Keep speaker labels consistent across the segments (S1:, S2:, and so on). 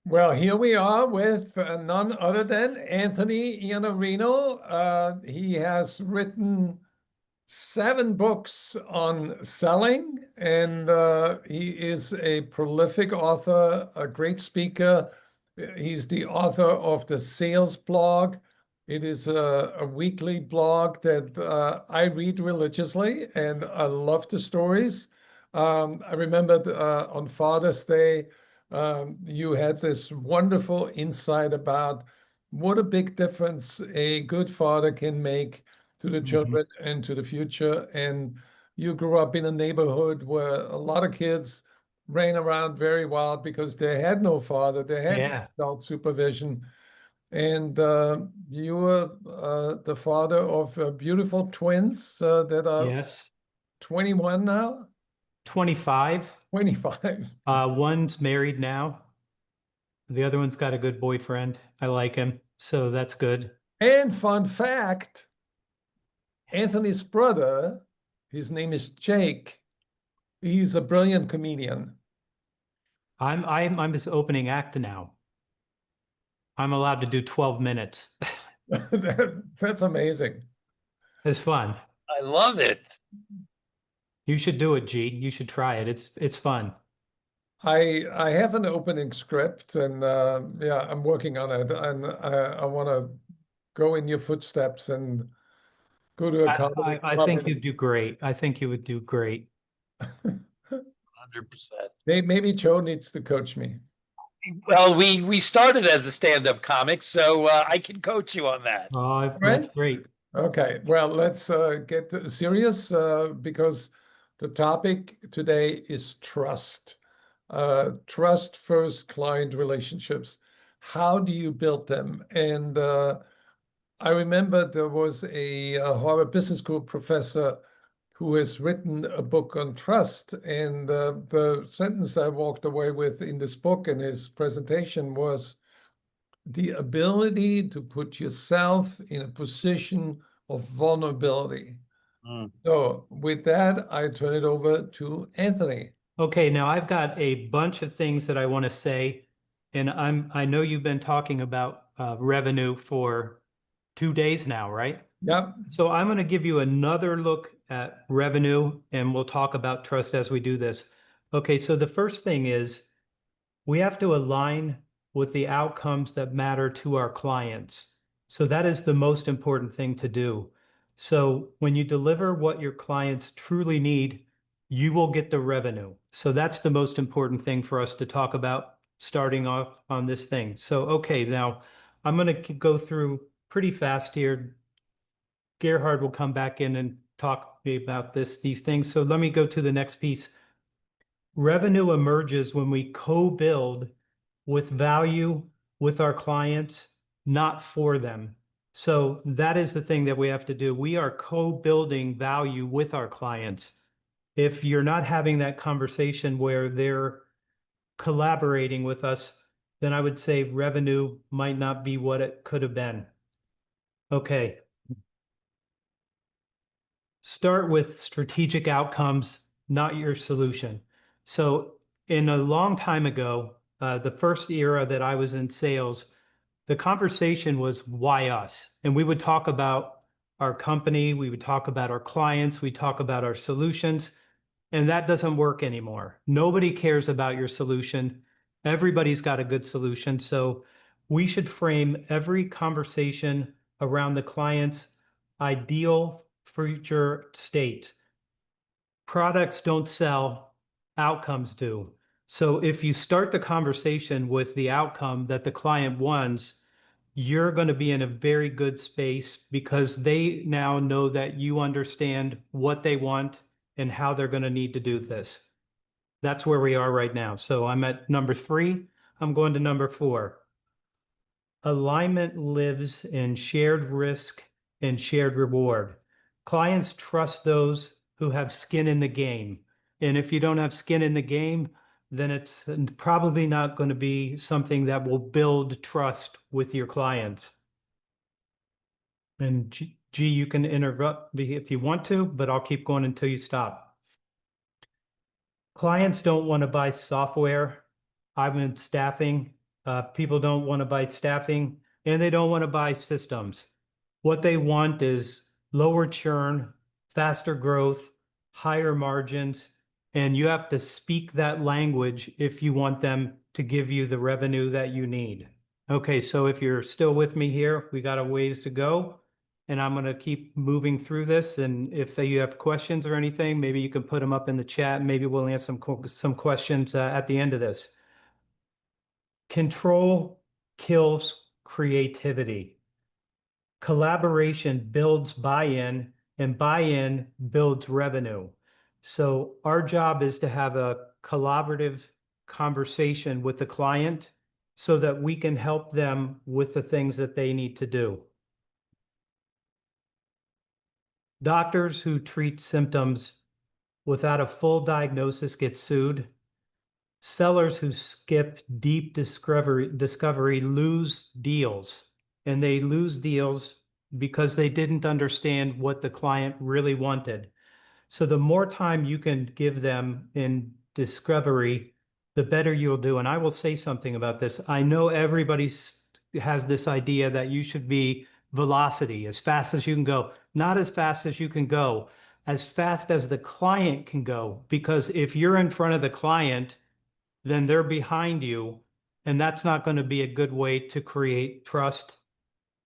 S1: Well, here we are with none other than Anthony Iannarino. He has written 7 books on selling, and he is a prolific author, a great speaker. He's the author of the Sales Blog. It is a weekly blog that I read religiously, and I love the stories. I remember on Father's Day, you had this wonderful insight about what a big difference a good father can make to the
S2: Hmm.
S1: children and to the future. And you grew up in a neighborhood where a lot of kids ran around very wild because they had no father, they had no
S2: Yeah.
S1: adult supervision. And you were the father of beautiful twins that are
S2: Yes.
S1: 21 now,
S2: 25.
S1: 25.
S2: One's married now. The other one's got a good boyfriend. I like him. So that's good.
S1: And fun fact, Anthony's brother, his name is Jake. He's a brilliant comedian.
S2: I'm his opening act now. I'm allowed to do 12 minutes.
S1: That's amazing.
S2: It's fun.
S3: I love it.
S2: You should do it, G. You should try it. It's fun.
S1: I have an opening script, and yeah, I'm working on it, and I want to go in your footsteps and go to a
S2: I,
S1: comedy
S2: I
S1: club.
S2: think you'd do great. I think you would do great.
S3: 100%.
S1: Maybe Joe needs to coach me.
S3: Well, we started as a stand-up comic, so I can coach you on that.
S2: Oh,
S1: Right?
S2: that's great.
S1: Okay. Well, let's get serious because the topic today is trust. Trust first client relationships. How do you build them? And I remember there was a Harvard Business School professor who has written a book on trust. And the sentence I walked away with in this book and his presentation was the ability to put yourself in a position of vulnerability.
S3: Mm.
S1: So, with that, I turn it over to Anthony.
S2: Okay, now I've got a bunch of things that I want to say, and I know you've been talking about revenue for 2 days now, right?
S1: Yep.
S2: So I'm going to give you another look at revenue, and we'll talk about trust as we do this. Okay, so the first thing is we have to align with the outcomes that matter to our clients. So that is the most important thing to do. So when you deliver what your clients truly need, you will get the revenue. So that's the most important thing for us to talk about starting off on this thing. So, okay, now I'm going to go through pretty fast here. Gerhard will come back in and talk about these things. So let me go to the next piece. Revenue emerges when we co-build with value with our clients, not for them. So that is the thing that we have to do. We are co-building value with our clients. If you're not having that conversation where they're collaborating with us, then I would say revenue might not be what it could have been. Okay. Start with strategic outcomes, not your solution. So in a long time ago, the first era that I was in sales, the conversation was why us? And we would talk about our company, we would talk about our clients, we talk about our solutions, and that doesn't work anymore. Nobody cares about your solution. Everybody's got a good solution. So we should frame every conversation around the client's ideal future state. Products don't sell, outcomes do. So if you start the conversation with the outcome that the client wants, you're going to be in a very good space because they now know that you understand what they want and how they're going to need to do this. That's where we are right now. So I'm at number 3. I'm going to number 4. Alignment lives in shared risk and shared reward. Clients trust those who have skin in the game. And if you don't have skin in the game, then it's probably not going to be something that will build trust with your clients. And G, you can interrupt me if you want to, but I'll keep going until you stop. Clients don't want to buy software. I'm in staffing. People don't want to buy staffing and they don't want to buy systems. What they want is lower churn, faster growth, higher margins, and you have to speak that language if you want them to give you the revenue that you need. Okay, so if you're still with me here, we got a ways to go, and I'm going to keep moving through this. And if you have questions or anything, maybe you can put them up in the chat, and maybe we'll answer some questions at the end of this. Control kills creativity. Collaboration builds buy-in, and buy-in builds revenue. So our job is to have a collaborative conversation with the client so that we can help them with the things that they need to do. Doctors who treat symptoms without a full diagnosis get sued. Sellers who skip deep discovery lose deals, and they lose deals because they didn't understand what the client really wanted. So the more time you can give them in discovery, the better you'll do. And I will say something about this. I know everybody has this idea that you should be velocity, as fast as you can go, not as fast as you can go, as fast as the client can go. Because if you're in front of the client, then they're behind you, and that's not going to be a good way to create trust,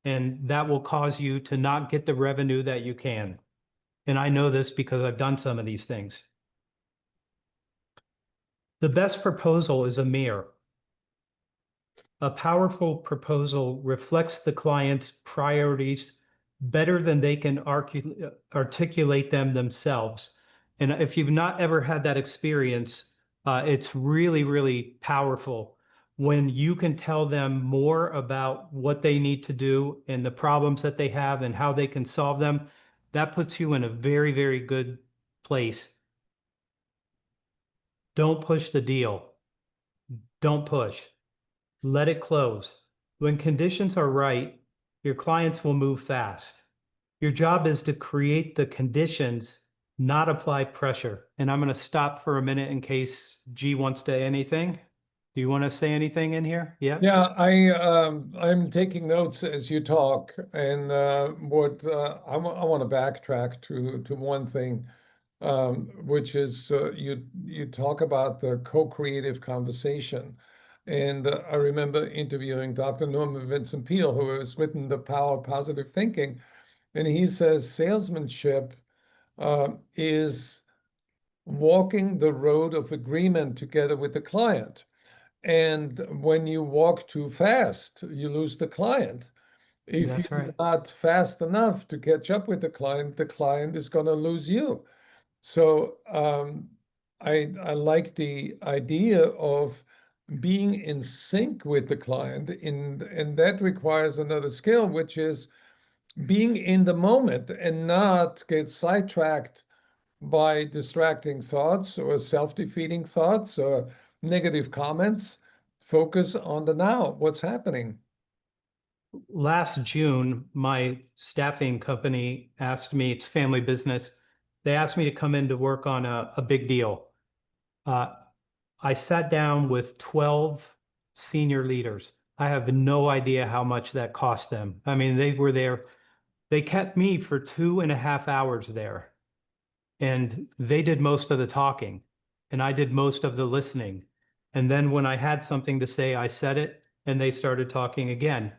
S2: and that will cause you to not get the revenue that you can. And I know this because I've done some of these things. The best proposal is a mirror. A powerful proposal reflects the client's priorities better than they can articulate them themselves. And if you've not ever had that experience, it's really, really powerful when you can tell them more about what they need to do and the problems that they have and how they can solve them. That puts you in a very, very good place. Don't push the deal. Don't push. Let it close. When conditions are right, your clients will move fast. Your job is to create the conditions, not apply pressure. And I'm going to stop for a minute in case G wants to anything. Do you want to say anything in here? Yeah.
S1: Yeah, I'm taking notes as you talk, and what I want to backtrack to one thing, which is you talk about the co-creative conversation, and I remember interviewing Dr. Norman Vincent Peale, who has written The Power of Positive Thinking, and he says salesmanship is walking the road of agreement together with the client. And when you walk too fast, you lose the client. If
S2: That's
S1: you're
S2: right.
S1: not fast enough to catch up with the client is going to lose you. So I like the idea of being in sync with the client, and that requires another skill, which is being in the moment and not get sidetracked by distracting thoughts or self-defeating thoughts or negative comments. Focus on the now, what's happening.
S2: Last June, my staffing company asked me, it's family business, they asked me to come in to work on a big deal. I sat down with 12 senior leaders. I have no idea how much that cost them. I mean, they were there. They kept me for 2.5 hours there, and they did most of the talking, and I did most of the listening. And then when I had something to say, I said it, and they started talking again.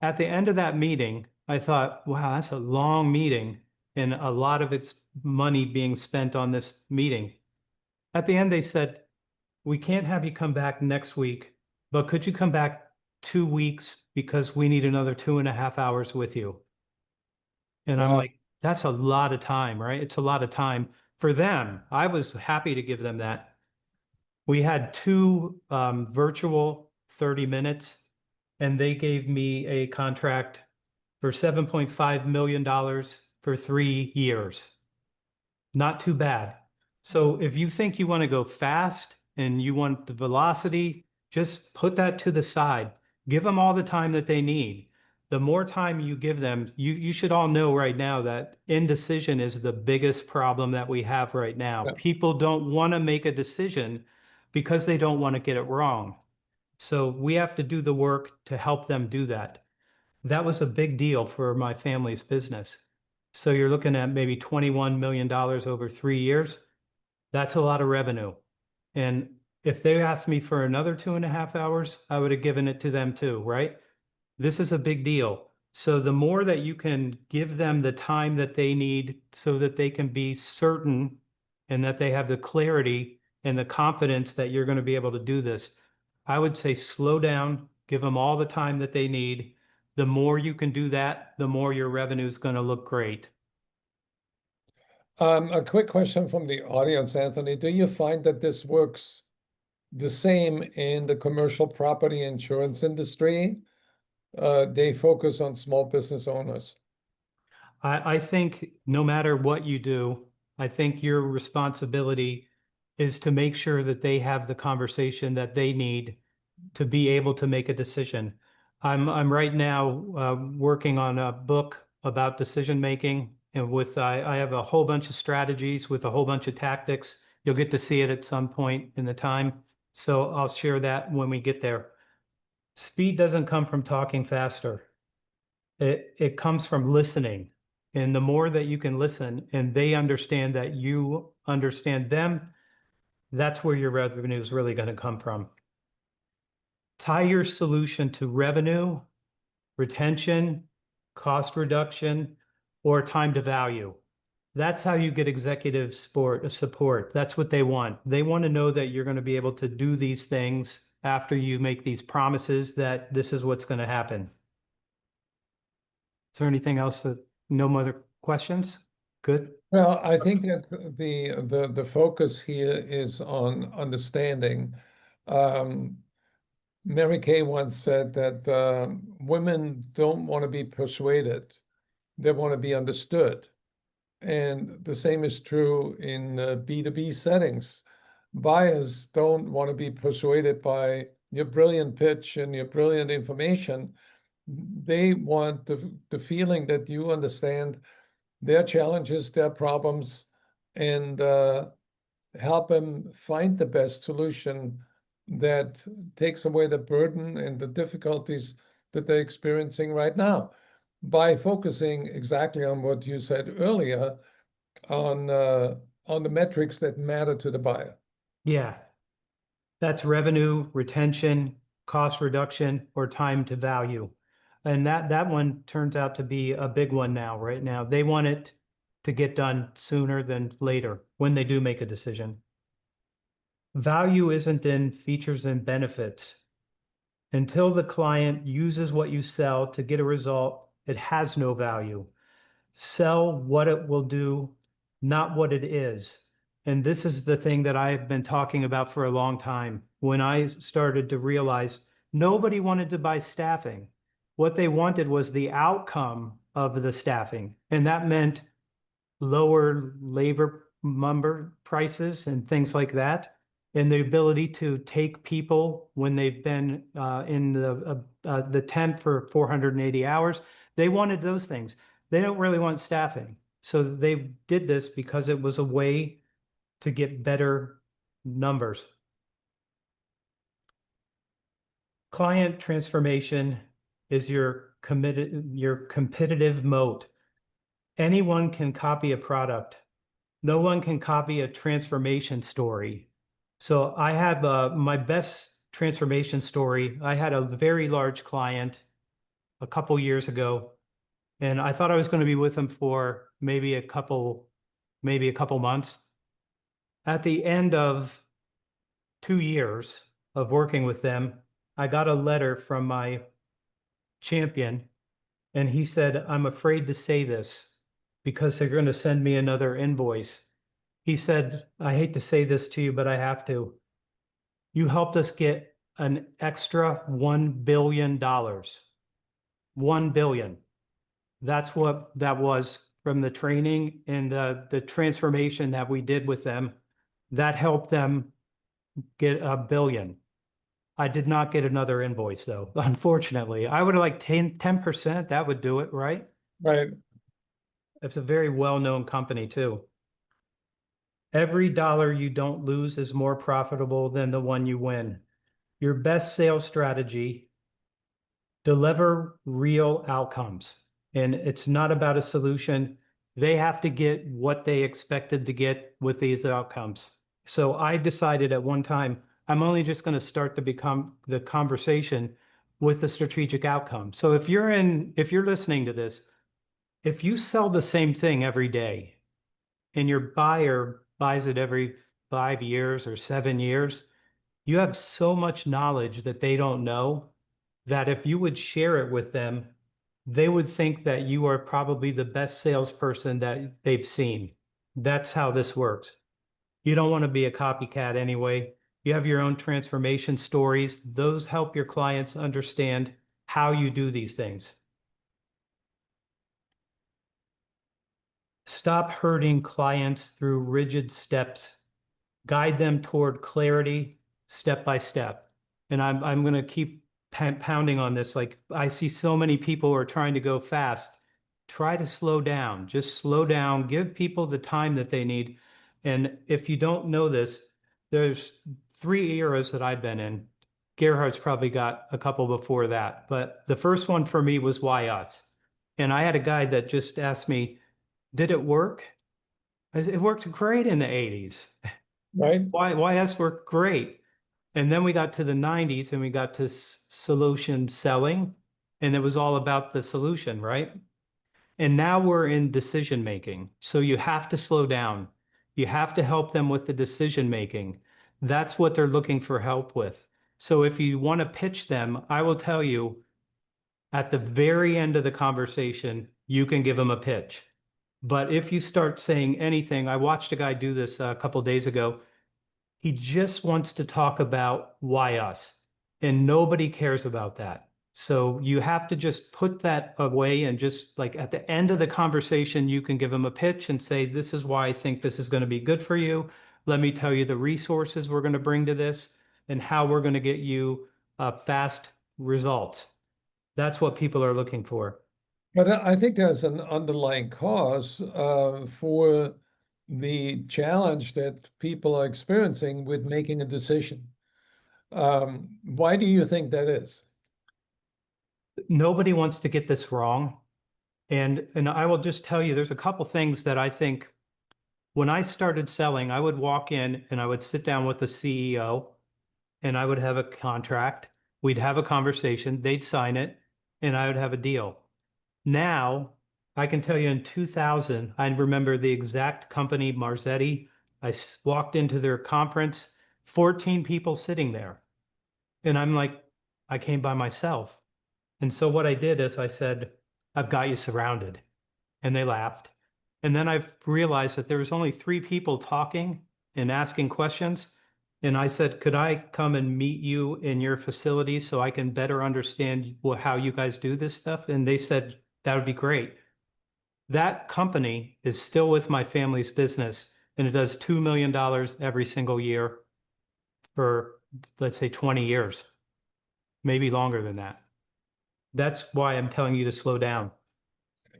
S2: At the end of that meeting, I thought, wow, that's a long meeting, and a lot of it's money being spent on this meeting. At the end, they said, we can't have you come back next week, but could you come back 2 weeks because we need another 2.5 hours with you? And I'm
S1: Wow.
S2: like, that's a lot of time, right? It's a lot of time for them. I was happy to give them that. We had two virtual 30 minutes, and they gave me a contract for $7.5 million for 3 years. Not too bad. So if you think you want to go fast and you want the velocity, just put that to the side. Give them all the time that they need. The more time you give them, you should all know right now that indecision is the biggest problem that we have right now.
S1: Yeah.
S2: People don't want to make a decision because they don't want to get it wrong. So we have to do the work to help them do that. That was a big deal for my family's business. So you're looking at maybe $21 million over 3 years. That's a lot of revenue. And if they asked me for another 2.5 hours, I would have given it to them too, right? This is a big deal. So the more that you can give them the time that they need so that they can be certain and that they have the clarity and the confidence that you're going to be able to do this, I would say slow down, give them all the time that they need. The more you can do that, the more your revenue is going to look great.
S1: A quick question from the audience, Anthony. Do you find that this works the same in the commercial property insurance industry? They focus on small business owners.
S2: I think no matter what you do, I think your responsibility is to make sure that they have the conversation that they need to be able to make a decision. I'm right now working on a book about decision making, and I have a whole bunch of strategies with a whole bunch of tactics. You'll get to see it at some point in the time, so I'll share that when we get there. Speed doesn't come from talking faster. It comes from listening. And the more that you can listen and they understand that you understand them, that's where your revenue is really going to come from. Tie your solution to revenue, retention, cost reduction, or time to value. That's how you get executive support. That's what they want. They want to know that you're going to be able to do these things after you make these promises that this is what's going to happen. Is there anything else no other questions? Good.
S1: Well, I think that the focus here is on understanding. Mary Kay once said that women don't want to be persuaded; they want to be understood. And the same is true in B2B settings. Buyers don't want to be persuaded by your brilliant pitch and your brilliant information. They want the feeling that you understand their challenges, their problems, and help them find the best solution that takes away the burden and the difficulties that they're experiencing right now by focusing exactly on what you said earlier on the metrics that matter to the buyer.
S2: Yeah. That's revenue, retention, cost reduction, or time to value. And that one turns out to be a big one now, right now. They want it to get done sooner than later when they do make a decision. Value isn't in features and benefits. Until the client uses what you sell to get a result, it has no value. Sell what it will do, not what it is. And this is the thing that I've been talking about for a long time. When I started to realize nobody wanted to buy staffing. What they wanted was the outcome of the staffing. And that meant lower labor prices and things like that. And the ability to take people when they've been in the temp for 480 hours. They wanted those things. They don't really want staffing. So they did this because it was a way to get better numbers. Client transformation is your competitive moat. Anyone can copy a product. No one can copy a transformation story. So I have my best transformation story. I had a very large client a couple years ago, and I thought I was going to be with them for maybe a couple months. At the end of 2 years of working with them, I got a letter from my champion, and he said, "I'm afraid to say this because they're going to send me another invoice." He said, "I hate to say this to you, but I have to. You helped us get an extra $1 billion. $1 billion. That's what that was from the training and the transformation that we did with them. That helped them get $1 billion. I did not get another invoice though, unfortunately. I would have like 10%, that would do it, right?
S1: Right.
S2: It's a very well-known company too. Every dollar you don't lose is more profitable than the one you win. your best sales strategy, deliver real outcomes. And it's not about a solution. They have to get what they expected to get with these outcomes. So I decided at one time, I'm only just going to start the conversation with the strategic outcome. So if you're listening to this, if you sell the same thing every day and your buyer buys it every 5 years or 7 years, you have so much knowledge that they don't know that if you would share it with them, they would think that you are probably the best salesperson that they've seen. That's how this works. You don't want to be a copycat anyway. You have your own transformation stories. Those help your clients understand how you do these things. Stop hurting clients through rigid steps. Guide them toward clarity step by step. And I'm going to keep pounding on this. Like, I see so many people who are trying to go fast. Try to slow down. Just slow down. Give people the time that they need. And if you don't know this, there's 3 eras that I've been in. Gerhard's probably got a couple before that. But the first one for me was Why Us? And I had a guy that just asked me, did it work? I said, it worked great in the 80s.
S1: Right.
S2: Why us worked great. And then we got to the 90s and we got to solution selling, and it was all about the solution, right? And now we're in decision making. So you have to slow down. You have to help them with the decision making. That's what they're looking for help with. So if you want to pitch them, I will tell you at the very end of the conversation, you can give them a pitch. But if you start saying anything, I watched a guy do this a couple of days ago. He just wants to talk about why us, and nobody cares about that. So you have to just put that away, and just like at the end of the conversation, you can give them a pitch and say, this is why I think this is going to be good for you. Let me tell you the resources we're going to bring to this and how we're going to get you fast results. That's what people are looking for.
S1: But I think there's an underlying cause for the challenge that people are experiencing with making a decision. Why do you think that is?
S2: Nobody wants to get this wrong. And I will just tell you, there's a couple things that I think when I started selling, I would walk in and I would sit down with the CEO and I would have a contract. We'd have a conversation, they'd sign it, and I would have a deal. Now, I can tell you in 2000, I remember the exact company, Marzetti. I walked into their conference, 14 people sitting there. And I'm like, I came by myself. And so what I did is I said, I've got you surrounded. And they laughed. And then I've realized that there was only 3 people talking and asking questions. And I said, could I come and meet you in your facility so I can better understand how you guys do this stuff? And they said, that would be great. That company is still with my family's business, and it does $2 million every single year for, let's say, 20 years, maybe longer than that. That's why I'm telling you to slow down.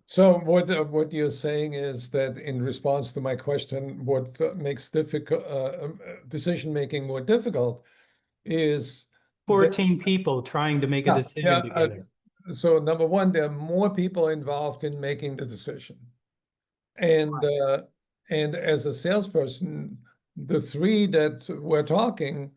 S1: So what you're saying is that in response to my question, what makes difficult decision making more difficult is that
S2: 14 people trying to make a
S1: yeah,
S2: decision together.
S1: so number one, there are more people involved in making the decision, and as a salesperson, the 3 that were talking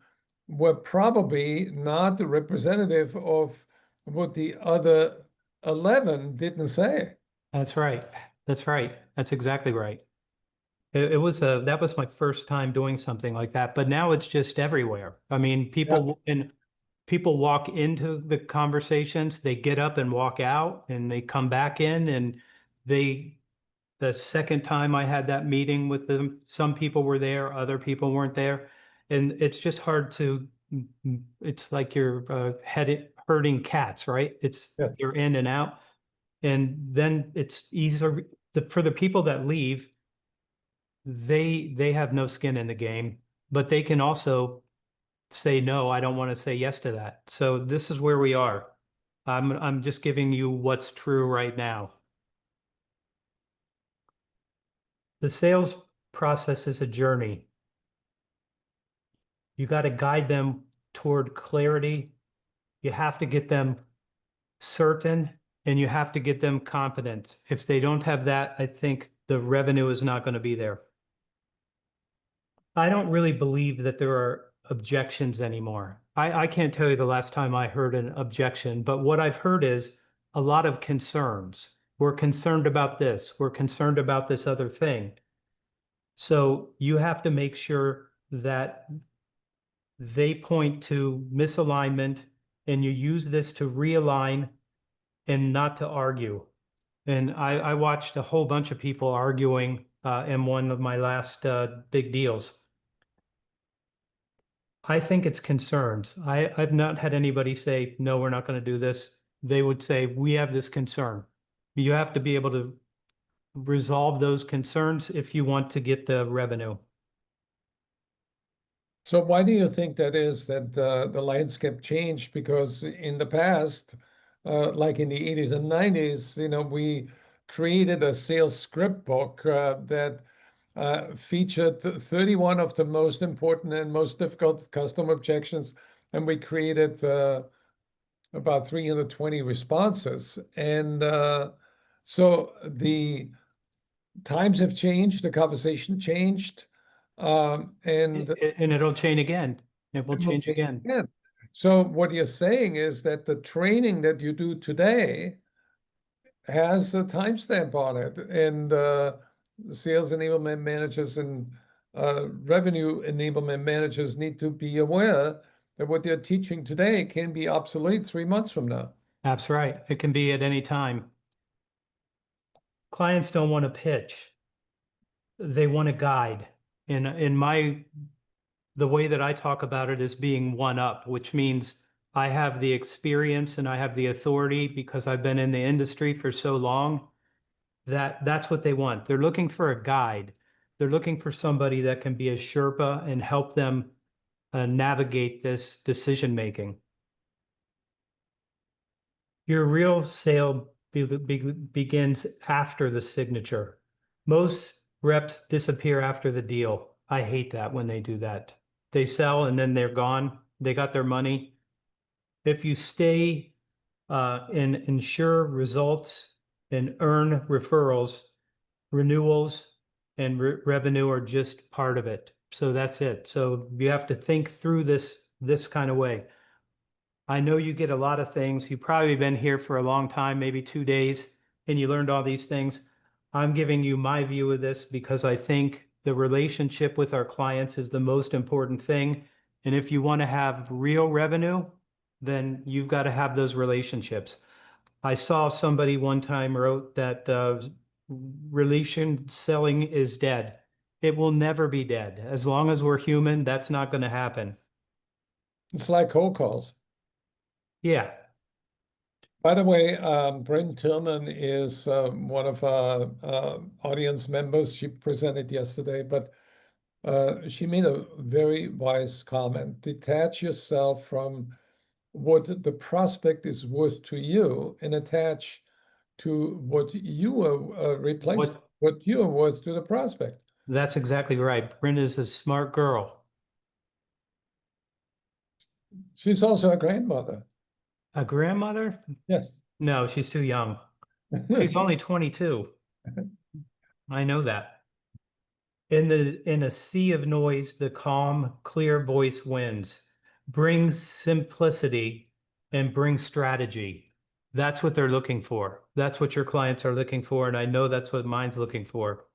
S1: were probably not representative of what the other 11 didn't say.
S2: That's right. That's right. That's exactly right. That was my first time doing something like that, but now it's just everywhere. I mean, people walk into the conversations, they get up and walk out, and they come back in, and the second time I had that meeting with them, some people were there, other people weren't there. And it's just hard to, it's like you're herding cats, right?
S1: Yeah.
S2: You're in and out. And then it's easier for the people that leave, they have no skin in the game, but they can also say, no, I don't want to say yes to that. So this is where we are. I'm just giving you what's true right now. The sales process is a journey. You got to guide them toward clarity. You have to get them certain, and you have to get them confident. If they don't have that, I think the revenue is not going to be there. I don't really believe that there are objections anymore. I can't tell you the last time I heard an objection, but what I've heard is a lot of concerns. We're concerned about this. We're concerned about this other thing. So you have to make sure that they point to misalignment, and you use this to realign and not to argue. And I watched a whole bunch of people arguing in one of my last big deals. I think it's concerns. I've not had anybody say, no, we're not going to do this. They would say, we have this concern. You have to be able to resolve those concerns if you want to get the revenue.
S1: So why do you think that is that the landscape changed? Because in the past, like in the 80s and 90s, we created a sales script book that featured 31 of the most important and most difficult customer objections, and we created about 320 responses. And so the times have changed, the conversation changed, and
S2: And it'll change again. It will
S1: it will
S2: change
S1: change
S2: again.
S1: again. So what you're saying is that the training that you do today has a timestamp on it, and sales enablement managers and revenue enablement managers need to be aware that what they're teaching today can be obsolete 3 months from now.
S2: That's right. It can be at any time. Clients don't want to pitch. They want a guide. And the way that I talk about it is being one up, which means I have the experience and I have the authority because I've been in the industry for so long that that's what they want. They're looking for a guide. They're looking for somebody that can be a Sherpa and help them navigate this decision making. Your real sale begins after the signature. Most reps disappear after the deal. I hate that when they do that. They sell and then they're gone. They got their money. If you stay and ensure results and earn referrals, renewals and revenue are just part of it. So that's it. So you have to think through this kind of way. I know you get a lot of things. You've probably been here for a long time, maybe 2 days, and you learned all these things. I'm giving you my view of this because I think the relationship with our clients is the most important thing. And if you want to have real revenue, then you've got to have those relationships. I saw somebody one time wrote that relation selling is dead. It will never be dead. As long as we're human, that's not going to happen.
S1: It's like cold calls.
S2: Yeah.
S1: By the way, Bryn Tillman is one of our audience members. She presented yesterday, but she made a very wise comment. Detach yourself from what the prospect is worth to you and attach to what you are replacing, what you are worth to the prospect.
S2: That's exactly right. Brenda's a smart girl.
S1: She's also a grandmother.
S2: A grandmother?
S1: Yes.
S2: No, she's too young. She's only 22. I know that. In a sea of noise, the calm, clear voice wins. Bring simplicity and bring strategy. That's what they're looking for. That's what your clients are looking for, and I know that's what mine's looking for.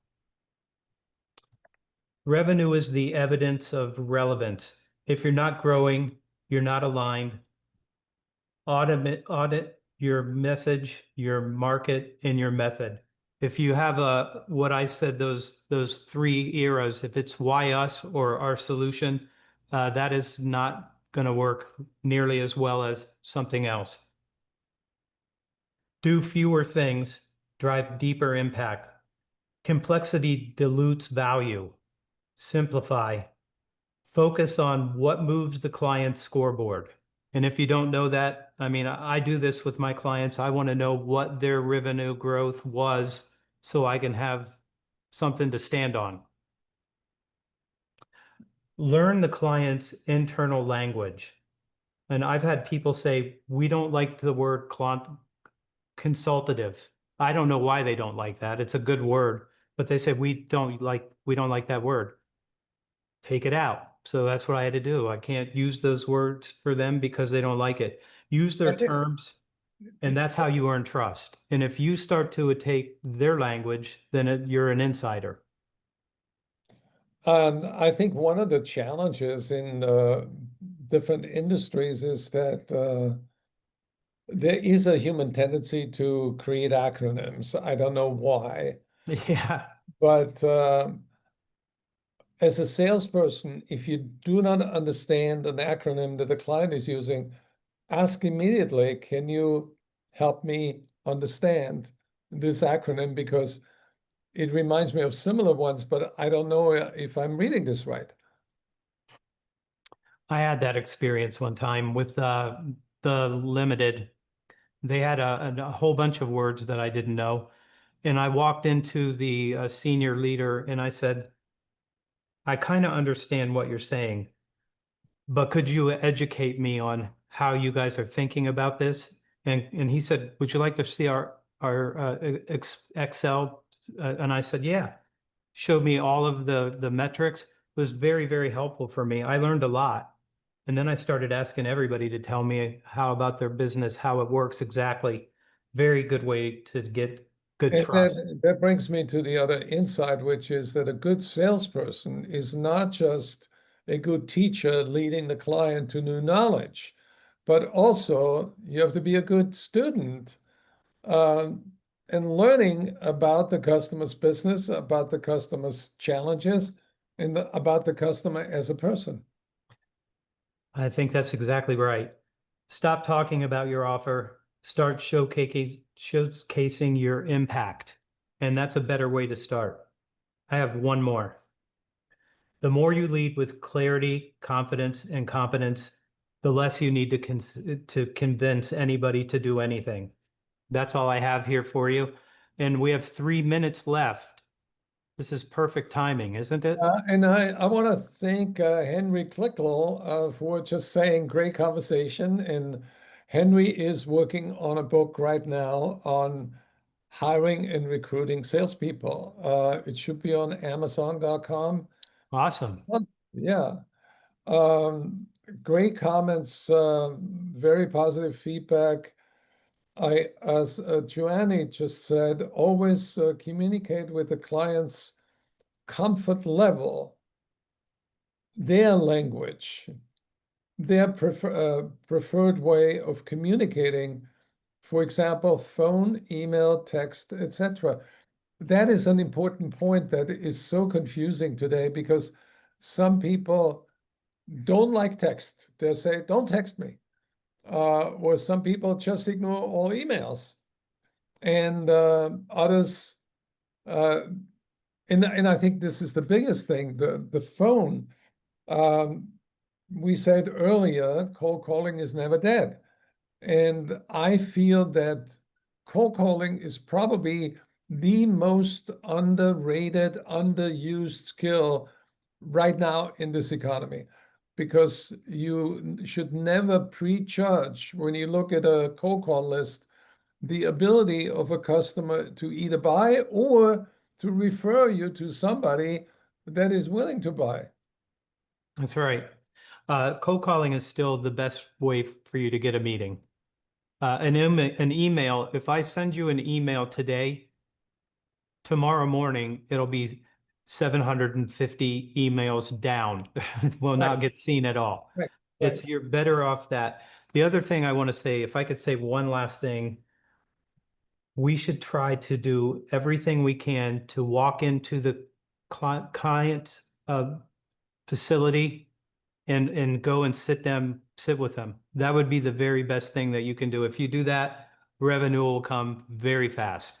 S2: Revenue is the evidence of relevance. If you're not growing, you're not aligned. Audit your message, your market, and your method. If you have what I said, those 3 eras, if it's why us or our solution, that is not going to work nearly as well as something else. Do fewer things, drive deeper impact. Complexity dilutes value. Simplify. Focus on what moves the client's scoreboard. And if you don't know that, I mean, I do this with my clients. I want to know what their revenue growth was so I can have something to stand on. Learn the client's internal language. And I've had people say, we don't like the word consultative. I don't know why they don't like that. It's a good word, but they say we don't like that word. Take it out. So that's what I had to do. I can't use those words for them because they don't like it. Use their
S1: I think
S2: terms, and that's how you earn trust. And if you start to take their language, then you're an insider.
S1: I think one of the challenges in different industries is that there is a human tendency to create acronyms. I don't know why,
S2: Yeah.
S1: but as a salesperson, if you do not understand an acronym that the client is using, ask immediately, can you help me understand this acronym? Because it reminds me of similar ones, but I don't know if I'm reading this right.
S2: I had that experience one time with the limited. They had a whole bunch of words that I didn't know. And I walked into the senior leader and I said, I kind of understand what you're saying, but could you educate me on how you guys are thinking about this? And he said, would you like to see our Excel? And I said, yeah. Showed me all of the metrics. It was very, very helpful for me. I learned a lot. And then I started asking everybody to tell me how about their business, how it works exactly. Very good way to get good
S1: And
S2: trust.
S1: that brings me to the other insight, which is that a good salesperson is not just a good teacher leading the client to new knowledge, but also you have to be a good student and learning about the customer's business, about the customer's challenges, and about the customer as a person.
S2: I think that's exactly right. Stop talking about your offer, start showcasing your impact. And that's a better way to start. I have one more. The more you lead with clarity, confidence, and competence, the less you need to convince anybody to do anything. That's all I have here for you. And we have 3 minutes left. This is perfect timing, isn't it?
S1: And I want to thank Henry Klickl for just saying great conversation. And Henry is working on a book right now on hiring and recruiting salespeople. It should be on Amazon.com.
S2: Awesome.
S1: Yeah. Um, Great comments, very positive feedback. As Joanne just said, always communicate with the client's comfort level, their language, their preferred way of communicating. For example, phone, email, text, etc. That is an important point that is so confusing today because some people don't like text. They say, don't text me. Or some people just ignore all emails. And others, uh, and I think this is the biggest thing, the phone. Um, we said earlier, cold calling is never dead. And I feel that cold calling is probably the most underrated, underused skill right now in this economy, because you should never prejudge when you look at a cold call list the ability of a customer to either buy or to refer you to somebody that is willing to buy.
S2: That's right. Cold calling is still the best way for you to get a meeting. An email, if I send you an email today, tomorrow morning, it'll be 750 emails down. Will not
S1: Right,
S2: get seen at all.
S1: right, right.
S2: You're better off that. The other thing I want to say, if I could say one last thing, we should try to do everything we can to walk into the client's facility and go and sit with them. That would be the very best thing that you can do. If you do that, revenue will come very fast.